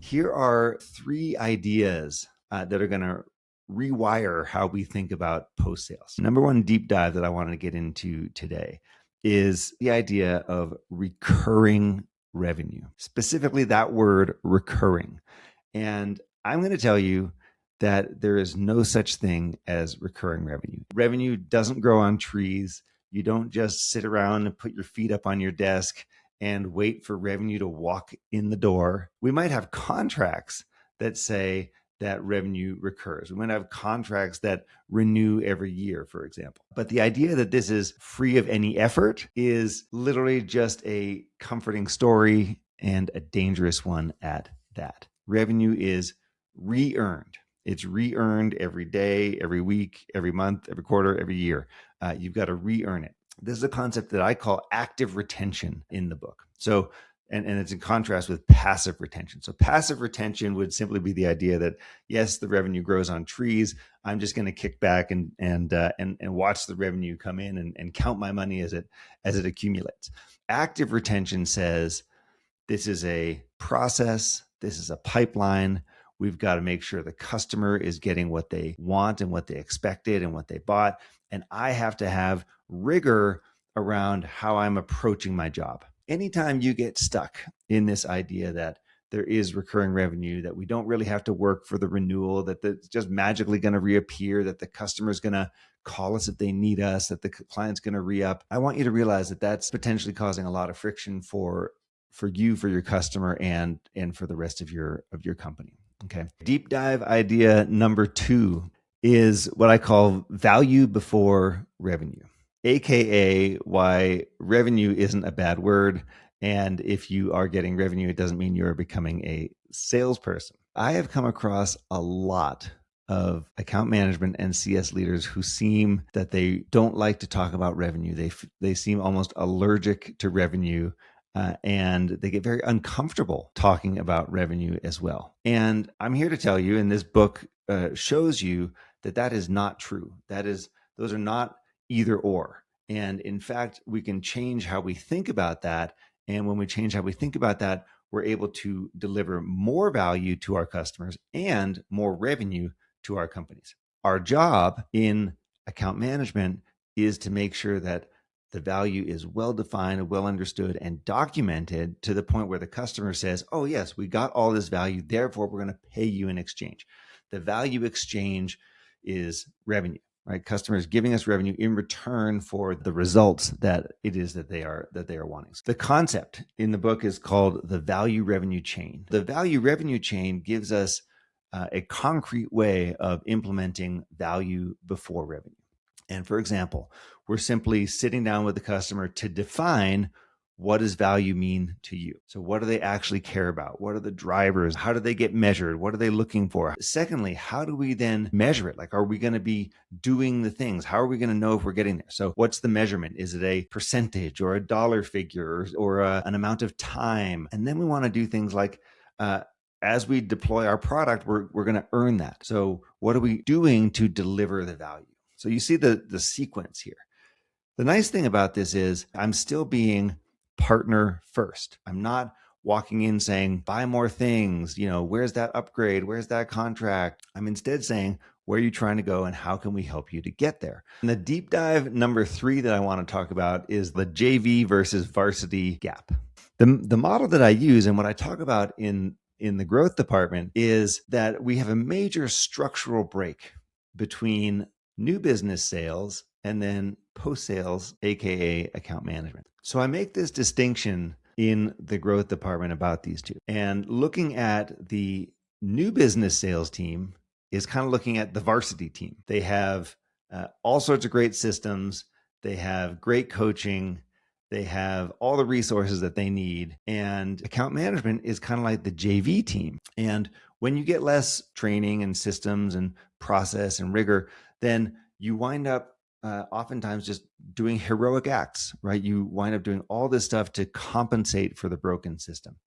Here are three ideas that are going to rewire how we think about post-sales. Number one deep dive that I wanted to get into today is the idea of recurring revenue, specifically that word recurring. And I'm going to tell you that there is no such thing as recurring revenue. Revenue doesn't grow on trees. You don't just sit around and put your feet up on your desk and wait for revenue to walk in the door. We might have contracts that say that revenue recurs. We might have contracts that renew every year, for example. But the idea that this is free of any effort is literally just a comforting story and a dangerous one at that. Revenue is re-earned. It's re-earned every day, every week, every month, every quarter, every year. You've got to re-earn it. This is a concept that I call active retention in the book. So, and it's in contrast with passive retention. So passive retention would simply be the idea that, yes, the revenue grows on trees. I'm just going to kick back and watch the revenue come in and count my money as it accumulates. Active retention says this is a process. This is a pipeline. We've got to make sure the customer is getting what they want and what they expected and what they bought. And I have to have rigor around how I'm approaching my job. Anytime you get stuck in this idea that there is recurring revenue, that we don't really have to work for the renewal, that it's just magically going to reappear, that the customer is going to call us if they need us, that the client's going to re-up, I want you to realize that that's potentially causing a lot of friction for you, for your customer, and for the rest of your company. Okay. Deep dive idea number 2 is what I call value before revenue, AKA why revenue isn't a bad word. And if you are getting revenue, it doesn't mean you're becoming a salesperson. I have come across a lot of account management and CS leaders who seem that they don't like to talk about revenue. They seem almost allergic to revenue. And they get very uncomfortable talking about revenue as well. And I'm here to tell you, and this book shows you that is not true. Those are not either or. And in fact, we can change how we think about that. And when we change how we think about that, we're able to deliver more value to our customers and more revenue to our companies. Our job in account management is to make sure that the value is well-defined, well understood, and documented to the point where the customer says, oh, yes, we got all this value, therefore we're going to pay you in exchange. The value exchange is revenue, right? Customers giving us revenue in return for the results that it is that they are wanting. The concept in the book is called the value revenue chain. The value revenue chain gives us a concrete way of implementing value before revenue. And for example, we're simply sitting down with the customer to define what does value mean to you? So what do they actually care about? What are the drivers? How do they get measured? What are they looking for? Secondly, how do we then measure it? Like, are we going to be doing the things? How are we going to know if we're getting there? So what's the measurement? Is it a percentage or a dollar figure or an amount of time? And then we want to do things like, as we deploy our product, we're going to earn that. So what are we doing to deliver the value? So you see the sequence here. The nice thing about this is I'm still being partner first. I'm not walking in saying, buy more things, where's that upgrade? Where's that contract? I'm instead saying, where are you trying to go and how can we help you to get there? And the deep dive number 3 that I want to talk about is the JV versus varsity gap. The model that I use and what I talk about in the growth department is that we have a major structural break between new business sales and then post-sales, AKA account management. So I make this distinction in the growth department about these two. And looking at the new business sales team is kind of looking at the varsity team. They have all sorts of great systems. They have great coaching. They have all the resources that they need. And account management is kind of like the JV team. And when you get less training and systems and process and rigor, then you wind up oftentimes just doing heroic acts, right? You wind up doing all this stuff to compensate for the broken system.